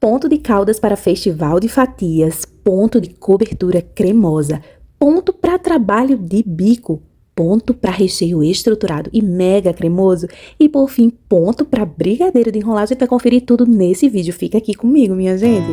Ponto de caldas para festival de fatias, ponto de cobertura cremosa, ponto para trabalho de bico, ponto para recheio estruturado e mega cremoso e, por fim, ponto para brigadeiro de enrolar. A gente vai conferir tudo nesse vídeo. Fica aqui comigo, minha gente.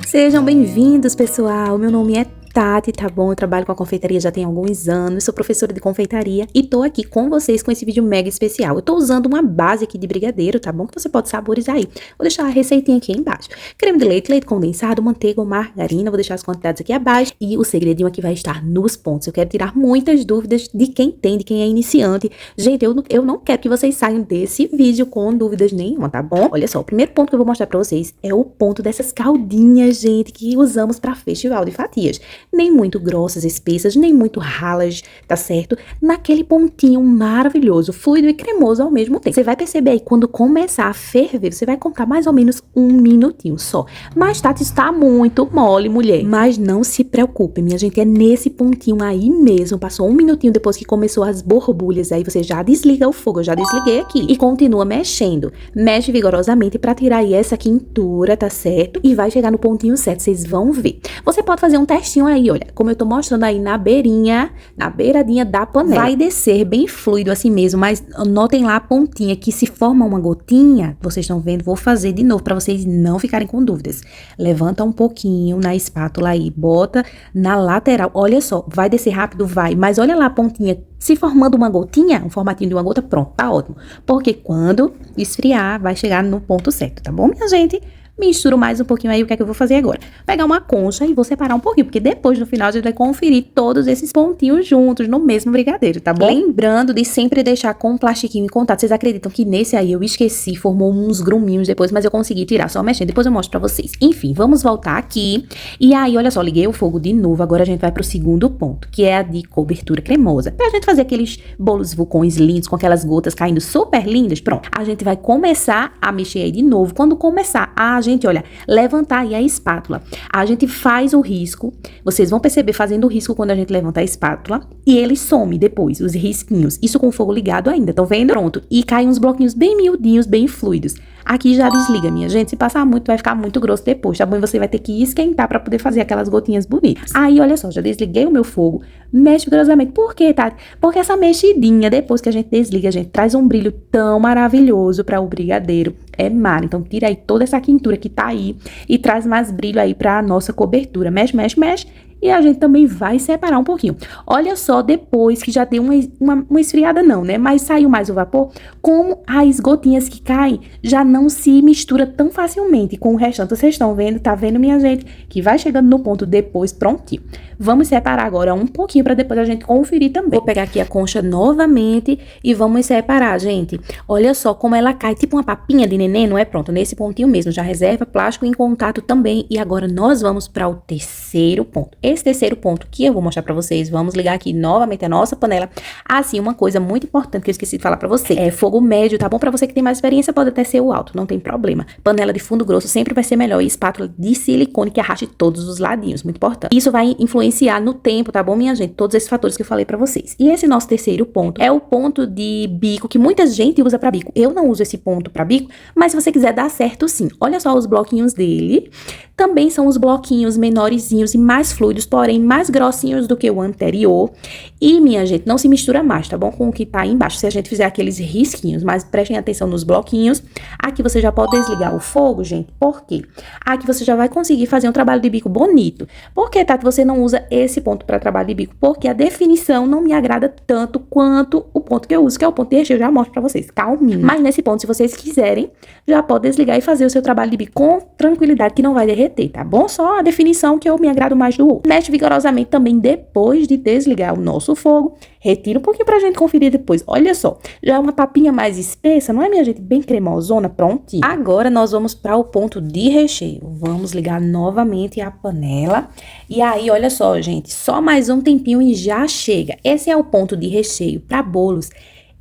Sejam bem-vindos, pessoal. Meu nome é Tati, tá bom? Eu trabalho com a confeitaria já tem alguns anos, sou professora de confeitaria e tô aqui com vocês com esse vídeo mega especial. Eu tô usando uma base aqui de brigadeiro, tá bom? Que você pode saborizar aí. Vou deixar a receitinha aqui embaixo. Creme de leite, leite condensado, manteiga ou margarina, vou deixar as quantidades aqui abaixo e o segredinho aqui vai estar nos pontos. Eu quero tirar muitas dúvidas de quem tem, de quem é iniciante. Gente, eu não quero que vocês saiam desse vídeo com dúvidas nenhuma, tá bom? Olha só, o primeiro ponto que eu vou mostrar pra vocês é o ponto dessas caldinhas, gente, que usamos pra festival de fatias. Nem muito grossas, espessas, nem muito ralas, tá certo? Naquele pontinho maravilhoso, fluido e cremoso ao mesmo tempo. Você vai perceber aí, quando começar a ferver, você vai contar mais ou menos 1 minutinho só. Mas, Tati, está muito mole, mulher. Mas não se preocupe, minha gente, é nesse pontinho aí mesmo. Passou 1 minutinho depois que começou as borbulhas, aí você já desliga o fogo. Eu já desliguei aqui. E continua mexendo. Mexe vigorosamente pra tirar aí essa quintura, tá certo? E vai chegar no pontinho certo, vocês vão ver. Você pode fazer um testinho aí, olha, como eu tô mostrando aí na beiradinha da panela. Vai descer bem fluido assim mesmo, mas notem lá a pontinha que se forma uma gotinha, vocês estão vendo, vou fazer de novo pra vocês não ficarem com dúvidas. Levanta um pouquinho na espátula aí, bota na lateral, olha só, vai descer rápido, vai, mas olha lá a pontinha se formando uma gotinha, um formatinho de uma gota, pronto, tá ótimo. Porque quando esfriar, vai chegar no ponto certo, tá bom, minha gente? Misturo mais um pouquinho aí, o que é que eu vou fazer agora? Pegar uma concha e vou separar um pouquinho, porque depois, no final, a gente vai conferir todos esses pontinhos juntos no mesmo brigadeiro, tá bom? Lembrando de sempre deixar com um plastiquinho em contato. Vocês acreditam que nesse aí eu esqueci, formou uns gruminhos depois, mas eu consegui tirar só mexendo. Depois eu mostro pra vocês. Enfim, vamos voltar aqui. E aí, olha só, liguei o fogo de novo. Agora a gente vai pro segundo ponto, que é a de cobertura cremosa. Pra gente fazer aqueles bolos vulcões lindos, com aquelas gotas caindo super lindas, pronto. A gente vai começar a mexer aí de novo. Quando começar a gente, olha, levantar aí a espátula. A gente faz o risco, vocês vão perceber fazendo o risco quando a gente levanta a espátula e ele some depois, os risquinhos. Isso com o fogo ligado ainda, estão vendo? Pronto. E caem uns bloquinhos bem miudinhos, bem fluidos. Aqui já desliga, minha gente. Se passar muito, vai ficar muito grosso depois, tá bom? E você vai ter que esquentar pra poder fazer aquelas gotinhas bonitas. Aí, olha só, já desliguei o meu fogo. Mexe vigorosamente. Por quê, Tati? Porque essa mexidinha, depois que a gente desliga, a gente traz um brilho tão maravilhoso para o brigadeiro. É mar. Então, tira aí toda essa quintura que tá aí e traz mais brilho aí pra nossa cobertura. Mexe, mexe, mexe. E a gente também vai separar um pouquinho. Olha só, depois que já deu uma esfriada não, né? Mas saiu mais o vapor, como as gotinhas que caem já não se mistura tão facilmente com o restante. Vocês estão vendo? Tá vendo, minha gente? Que vai chegando no ponto depois, prontinho. Vamos separar agora um pouquinho para depois a gente conferir também. Vou pegar aqui a concha novamente e vamos separar, gente. Olha só como ela cai, tipo uma papinha de neném, não é? Pronto, nesse pontinho mesmo. Já reserva plástico em contato também. E agora nós vamos para o terceiro ponto. Esse terceiro ponto que eu vou mostrar pra vocês, vamos ligar aqui novamente a nossa panela. Assim, uma coisa muito importante que eu esqueci de falar pra você, é fogo médio, tá bom? Pra você que tem mais experiência, pode até ser o alto, não tem problema. Panela de fundo grosso sempre vai ser melhor e espátula de silicone que arraste todos os ladinhos, muito importante. Isso vai influenciar no tempo, tá bom, minha gente? Todos esses fatores que eu falei pra vocês. E esse nosso terceiro ponto é o ponto de bico, que muita gente usa pra bico. Eu não uso esse ponto pra bico, mas se você quiser dar certo, sim. Olha só os bloquinhos dele. Também são os bloquinhos menorzinhos e mais fluidos, porém mais grossinhos do que o anterior. E, minha gente, não se mistura mais, tá bom? Com o que tá aí embaixo, se a gente fizer aqueles risquinhos, mas prestem atenção nos bloquinhos. Aqui você já pode desligar o fogo, gente, por quê? Aqui você já vai conseguir fazer um trabalho de bico bonito. Por que, Tati, você não usa esse ponto para trabalho de bico? Porque a definição não me agrada tanto quanto o ponto que eu uso, que é o ponto de recheio, eu já mostro pra vocês, calminho. Mas nesse ponto, se vocês quiserem, já pode desligar e fazer o seu trabalho de bico com tranquilidade, que não vai derreter, tá bom? Só a definição que eu me agrado mais do outro. Mexe vigorosamente também depois de desligar o nosso fogo. Retira um pouquinho pra gente conferir depois. Olha só, já é uma papinha mais espessa, não é, minha gente? Bem cremosona, prontinho. Agora nós vamos para o ponto de recheio. Vamos ligar novamente a panela. E aí, olha só, gente, só mais um tempinho e já chega. Esse é o ponto de recheio para bolos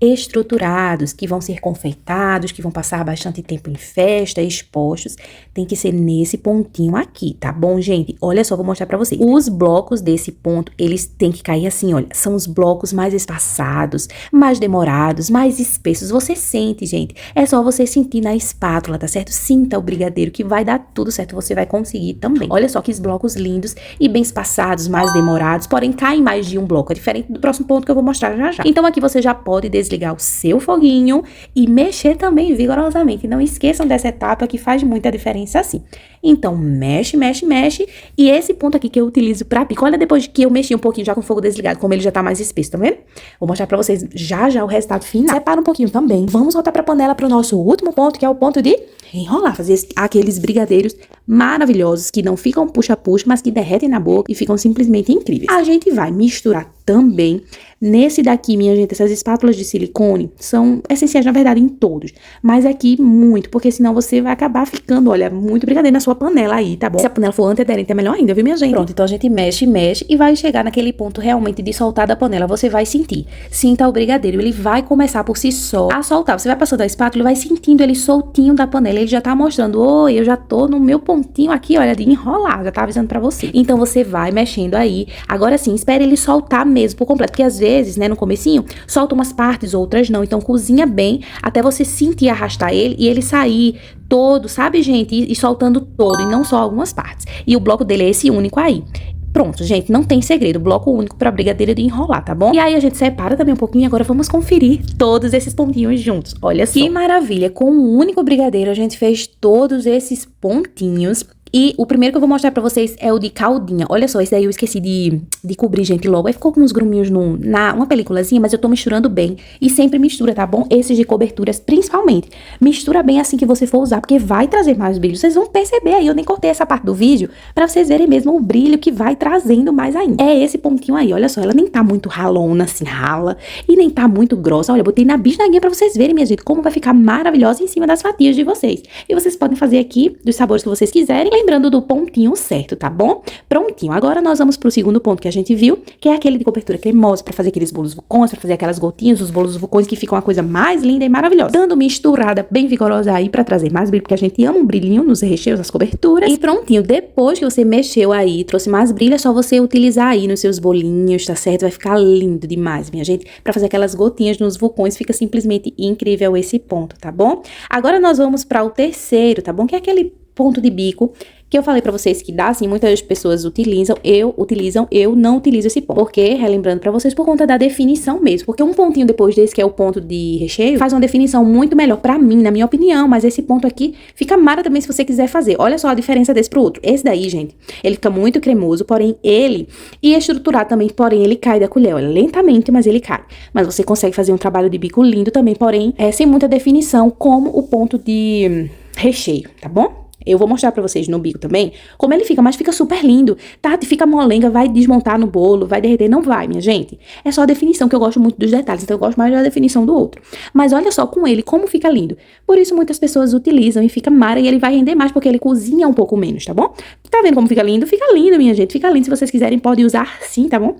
estruturados, que vão ser confeitados, que vão passar bastante tempo em festa, expostos, tem que ser nesse pontinho aqui, tá bom, gente? Olha só, vou mostrar pra vocês. Os blocos desse ponto, eles têm que cair assim, olha, são os blocos mais espaçados, mais demorados, mais espessos. Você sente, gente, é só você sentir na espátula, tá certo? Sinta o brigadeiro que vai dar tudo certo, você vai conseguir também. Olha só que os blocos lindos e bem espaçados, mais demorados, porém caem mais de um bloco, é diferente do próximo ponto que eu vou mostrar já já. Então aqui você já pode desligar o seu foguinho e mexer também vigorosamente. Não esqueçam dessa etapa que faz muita diferença assim. Então mexe, mexe, mexe, e esse ponto aqui que eu utilizo pra pico, olha depois que eu mexi um pouquinho já com o fogo desligado, como ele já tá mais espesso, tá vendo? Vou mostrar pra vocês já já o resultado final. Separa um pouquinho também. Vamos voltar pra panela pro nosso último ponto, que é o ponto de enrolar, fazer aqueles brigadeiros maravilhosos que não ficam puxa-puxa, mas que derretem na boca e ficam simplesmente incríveis. A gente vai misturar também nesse daqui, minha gente, essas espátulas de silicone são essenciais, na verdade, em todos, mas aqui muito, porque senão você vai acabar ficando, olha, muito brigadeiro na sua panela aí, tá bom? Se a panela for antiaderente, é melhor ainda, viu, minha gente? Pronto, então a gente mexe, mexe e vai chegar naquele ponto realmente de soltar da panela, você vai sentir. Sinta o brigadeiro, ele vai começar por si só a soltar, você vai passando a espátula e vai sentindo ele soltinho da panela, ele já tá mostrando, oi, eu já tô no meu pontinho aqui, olha, de enrolar, já tá avisando pra você. Então você vai mexendo aí, agora sim, espere ele soltar mesmo por completo, porque às vezes, né, no comecinho, solta umas partes, outras não, então cozinha bem até você sentir arrastar ele e ele sair todo, sabe, gente, e soltando todo, e não só algumas partes. E o bloco dele é esse único aí. Pronto, gente, não tem segredo, bloco único pra brigadeiro de enrolar, tá bom? E aí a gente separa também um pouquinho e agora vamos conferir todos esses pontinhos juntos. Olha só. Que maravilha, com um único brigadeiro a gente fez todos esses pontinhos. E o primeiro que eu vou mostrar pra vocês é o de caldinha. Olha só, esse daí eu esqueci de cobrir, gente, logo. Aí ficou com uns gruminhos uma peliculazinha, mas eu tô misturando bem. E sempre mistura, tá bom? Esses de coberturas, principalmente. Mistura bem assim que você for usar, porque vai trazer mais brilho. Vocês vão perceber aí, eu nem cortei essa parte do vídeo, pra vocês verem mesmo o brilho que vai trazendo mais ainda. É esse pontinho aí, olha só, ela nem tá muito ralona, assim, rala. E nem tá muito grossa. Olha, eu botei na bisnaguinha pra vocês verem, minha gente, como vai ficar maravilhosa em cima das fatias de vocês. E vocês podem fazer aqui dos sabores que vocês quiserem, lembrando do pontinho certo, tá bom? Prontinho. Agora nós vamos pro segundo ponto que a gente viu, que é aquele de cobertura cremosa, pra fazer aqueles bolos vulcões, pra fazer aquelas gotinhas, os bolos vulcões que ficam uma coisa mais linda e maravilhosa. Dando misturada bem vigorosa aí pra trazer mais brilho, porque a gente ama um brilhinho nos recheios, nas coberturas. E prontinho. Depois que você mexeu aí, trouxe mais brilho, é só você utilizar aí nos seus bolinhos, tá certo? Vai ficar lindo demais, minha gente. Pra fazer aquelas gotinhas nos vulcões, fica simplesmente incrível esse ponto, tá bom? Agora nós vamos para o terceiro, tá bom? Que é aquele ponto de bico que eu falei pra vocês que dá, assim, muitas pessoas utilizam, eu não utilizo esse ponto. Porque, relembrando pra vocês, por conta da definição mesmo. Porque um pontinho depois desse, que é o ponto de recheio, faz uma definição muito melhor pra mim, na minha opinião. Mas esse ponto aqui fica mara também se você quiser fazer. Olha só a diferença desse pro outro. Esse daí, gente, ele fica muito cremoso, porém e estruturado também, porém ele cai da colher. Olha, lentamente, mas ele cai. Mas você consegue fazer um trabalho de bico lindo também, porém, sem muita definição, como o ponto de recheio, tá bom? Eu vou mostrar pra vocês no bico também como ele fica, mas fica super lindo. Tati, fica molenga, vai desmontar no bolo, vai derreter, não vai, minha gente. É só a definição, que eu gosto muito dos detalhes, então eu gosto mais da definição do outro. Mas olha só com ele, como fica lindo. Por isso muitas pessoas utilizam e fica mara, e ele vai render mais, porque ele cozinha um pouco menos, tá bom? Tá vendo como fica lindo? Fica lindo, minha gente, fica lindo. Se vocês quiserem, podem usar sim, tá bom?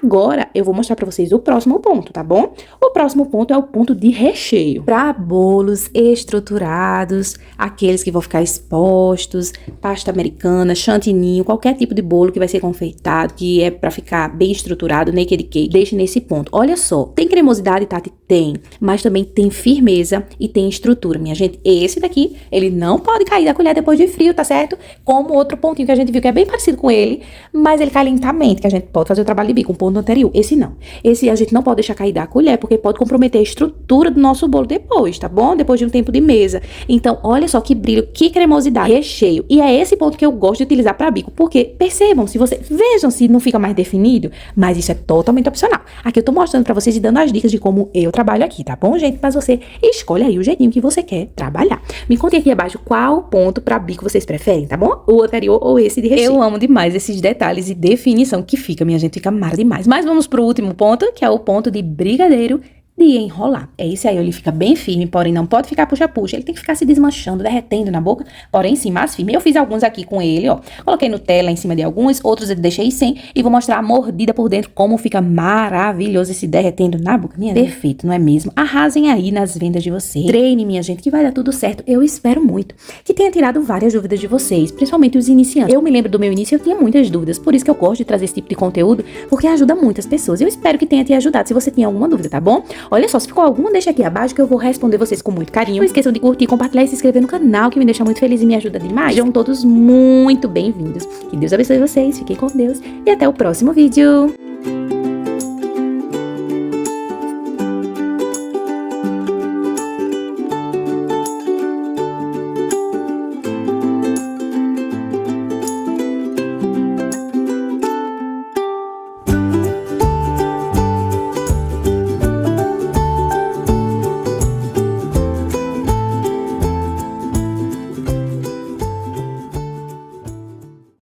Agora, eu vou mostrar pra vocês o próximo ponto, tá bom? O próximo ponto é o ponto de recheio. Pra bolos estruturados, aqueles que vão ficar expostos, pasta americana, chantininho, qualquer tipo de bolo que vai ser confeitado, que é pra ficar bem estruturado, naked cake, deixe nesse ponto. Olha só, tem cremosidade, Tati? Tem, mas também tem firmeza e tem estrutura, minha gente. Esse daqui, ele não pode cair da colher depois de frio, tá certo? Como outro pontinho que a gente viu que é bem parecido com ele, mas ele cai lentamente, que a gente pode fazer o trabalho de bico, um ponto anterior. Esse não. Esse a gente não pode deixar cair da colher, porque pode comprometer a estrutura do nosso bolo depois, tá bom? Depois de um tempo de mesa. Então, olha só que brilho, que cremosidade, recheio. E é esse ponto que eu gosto de utilizar pra bico, porque percebam, vejam se não fica mais definido, mas isso é totalmente opcional. Aqui eu tô mostrando pra vocês e dando as dicas de como eu trabalho aqui, tá bom, gente? Mas você escolhe aí o jeitinho que você quer trabalhar. Me conte aqui abaixo qual ponto pra bico vocês preferem, tá bom? O anterior ou esse de recheio. Eu amo demais esses detalhes e definição que fica, minha gente, fica mara demais. Mas vamos pro último ponto, que é o ponto de brigadeiro de enrolar. Esse aí ele fica bem firme, porém não pode ficar puxa-puxa. Ele tem que ficar se desmanchando, derretendo na boca, porém sim, mais firme. Eu fiz alguns aqui com ele, ó. Coloquei Nutella em cima de alguns, outros eu deixei sem. E vou mostrar a mordida por dentro, como fica maravilhoso esse derretendo na boca. Minha perfeito, não é mesmo? Arrasem aí nas vendas de vocês. Treine, minha gente, que vai dar tudo certo. Eu espero muito que tenha tirado várias dúvidas de vocês, principalmente os iniciantes. Eu me lembro do meu início, eu tinha muitas dúvidas. Por isso que eu gosto de trazer esse tipo de conteúdo, porque ajuda muitas pessoas. Eu espero que tenha te ajudado, se você tinha alguma dúvida, tá bom? Olha só, se ficou alguma, deixa aqui abaixo que eu vou responder vocês com muito carinho. Não esqueçam de curtir, compartilhar e se inscrever no canal, que me deixa muito feliz e me ajuda demais. Sejam todos muito bem-vindos. Que Deus abençoe vocês, fiquem com Deus e até o próximo vídeo.